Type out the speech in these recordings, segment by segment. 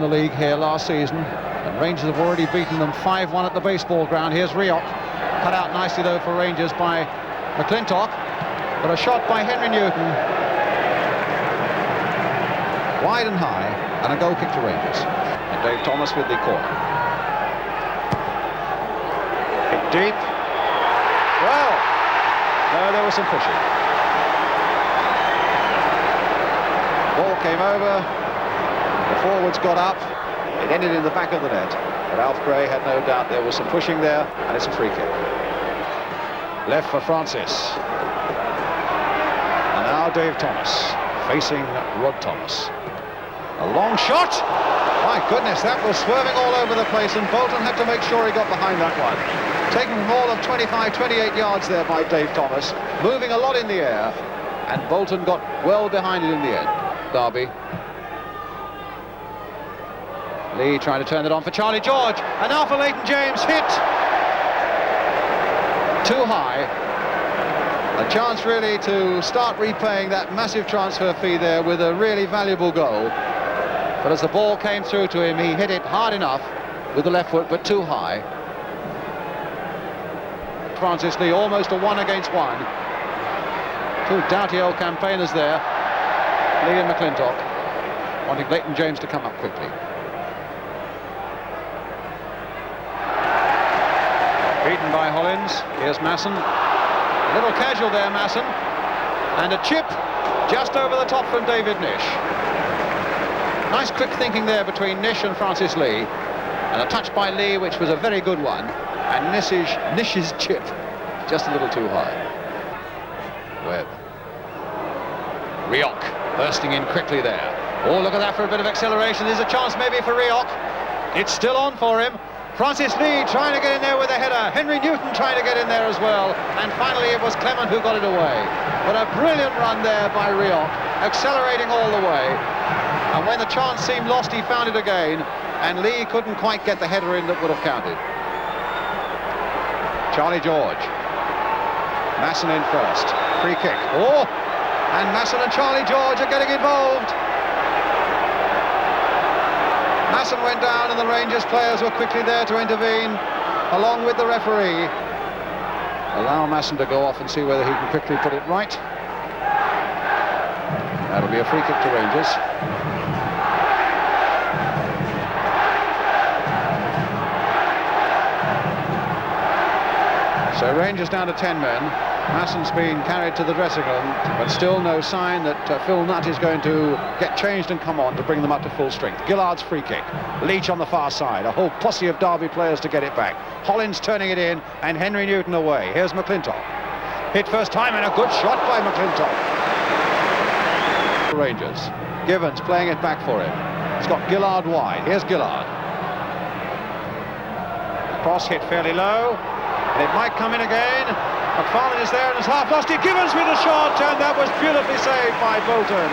The league here last season, and Rangers have already beaten them 5-1 at the baseball ground. Here's Rioch, cut out nicely though for Rangers by McClintock, but a shot by Henry Newton, wide and high, and a goal kick to Rangers. And Dave Thomas with the corner. Hit deep. Well, no, there was some pushing. Ball came over. The forwards got up, it ended in the back of the net, but Alf Gray had no doubt there was some pushing there, and it's a free kick. Left for Francis. And now Dave Thomas, facing Rod Thomas. A long shot! My goodness, that was swerving all over the place, and Bolton had to make sure he got behind that one. Taken more than 25, 28 yards there by Dave Thomas, moving a lot in the air, and Bolton got well behind it in the end. Derby. Lee trying to turn it on for Charlie George, and now for Leighton James, hit too high. A chance really to start repaying that massive transfer fee there with a really valuable goal. But as the ball came through to him, he hit it hard enough with the left foot, but too high. Francis Lee, almost a 1-against-1. Two doughty old campaigners there, Lee and McClintock, wanting Leighton James to come up quickly. Beaten by Hollins. Here's Masson. A little casual there, Masson. And a chip just over the top from David Nish. Nice quick thinking there between Nish and Francis Lee. And a touch by Lee, which was a very good one. And Nish's chip just a little too high. Webb. Rioch bursting in quickly there. Oh, look at that for a bit of acceleration. There's a chance maybe for Rioch. It's still on for him. Francis Lee trying to get in there with a header. Henry Newton trying to get in there as well. And finally it was Clement who got it away. But a brilliant run there by Rioch, accelerating all the way. And when the chance seemed lost, he found it again. And Lee couldn't quite get the header in that would have counted. Charlie George. Masson in first. Free kick. Oh! And Masson and Charlie George are getting involved. Masson went down and the Rangers players were quickly there to intervene along with the referee. Allow Masson to go off and see whether he can quickly put it right. That'll be a free kick to Rangers. So Rangers down to 10 men. Masson's been carried to the dressing room, but still no sign that Phil Nutt is going to get changed and come on to bring them up to full strength. Gillard's free kick. Leach on the far side. A whole posse of Derby players to get it back. Hollins turning it in, and Henry Newton away. Here's McClintock. Hit first time, and a good shot by McClintock. Rangers. Givens playing it back for him. He's got Gillard wide. Here's Gillard. Cross hit fairly low. And it might come in again. McFarlane is there and has half lost it. Givens with a shot, and that was beautifully saved by Bolton.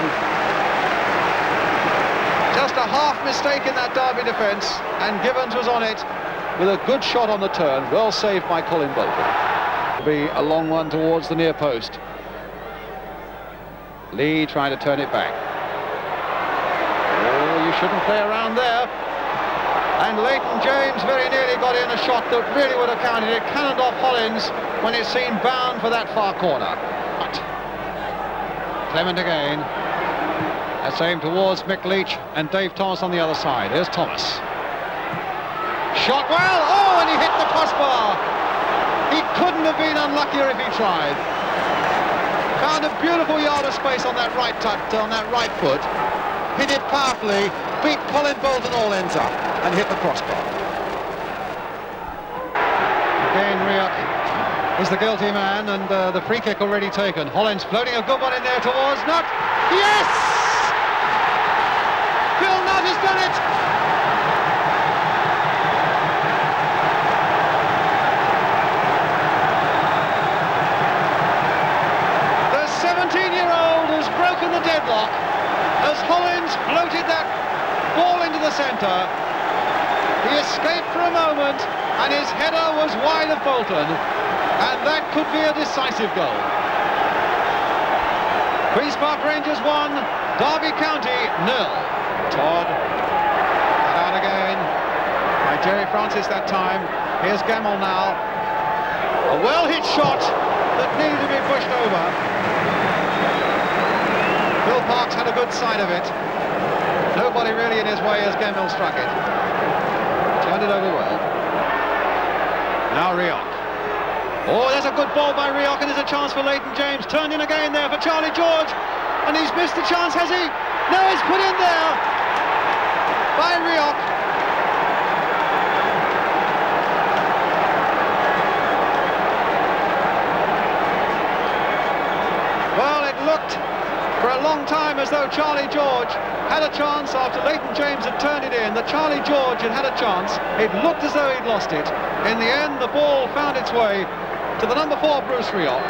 Just a half mistake in that Derby defence, and Givens was on it with a good shot on the turn. Well saved by Colin Bolton. It'll be a long one towards the near post. Lee trying to turn it back. Oh, you shouldn't play around there. And Leighton James very nearly got in a shot that really would have counted. It cannoned off Hollins when it seemed bound for that far corner. But Clement again. That's aimed towards Mick Leach and Dave Thomas on the other side. Here's Thomas. Shot well. Oh, and he hit the crossbar. He couldn't have been unluckier if he tried. Found a beautiful yard of space on that right foot. Hit it powerfully, beat Colin Bolton all ends up, and hit the crossbar. Again, Rioch is the guilty man, and the free kick already taken. Hollins floating a good one in there towards Nutt. Yes! Phil Nutt has done it! The 17-year-old has broken the deadlock as Hollins floated that ball into the centre. He escaped for a moment, and his header was wide of Bolton, and that could be a decisive goal. Queen's Park Rangers 1, Derby County 0. Todd Francis that time. Here's Gemmell now. A well-hit shot that needed to be pushed over. Phil Parkes had a good sight of it. Nobody really in his way as Gemmell struck it. Turned it over well. Now Rioch. Oh, there's a good ball by Rioch, and there's a chance for Leighton James. Turned in again there for Charlie George. And he's missed the chance, has he? No, it's put in there by Rioch. Well, it looked for a long time as though Charlie George had a chance after Leighton James had turned it in, that Charlie George had a chance. It looked as though he'd lost it. In the end, the ball found its way to the number 4, Bruce Rioch,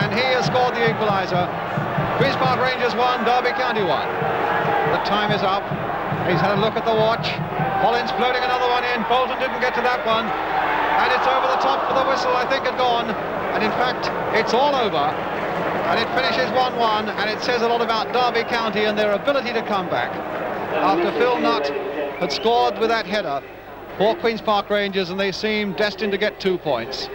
and he has scored the equaliser. Queen's Park Rangers 1, Derby County 1. The time is up. He's had a look at the watch. Collins floating another one in. Bolton didn't get to that one, and it's over the top for the whistle, I think, had gone. And in fact, it's all over. And it finishes 1-1, and it says a lot about Derby County and their ability to come back. After Phil Nutt had scored with that header for Queen's Park Rangers, and they seemed destined to get 2 points.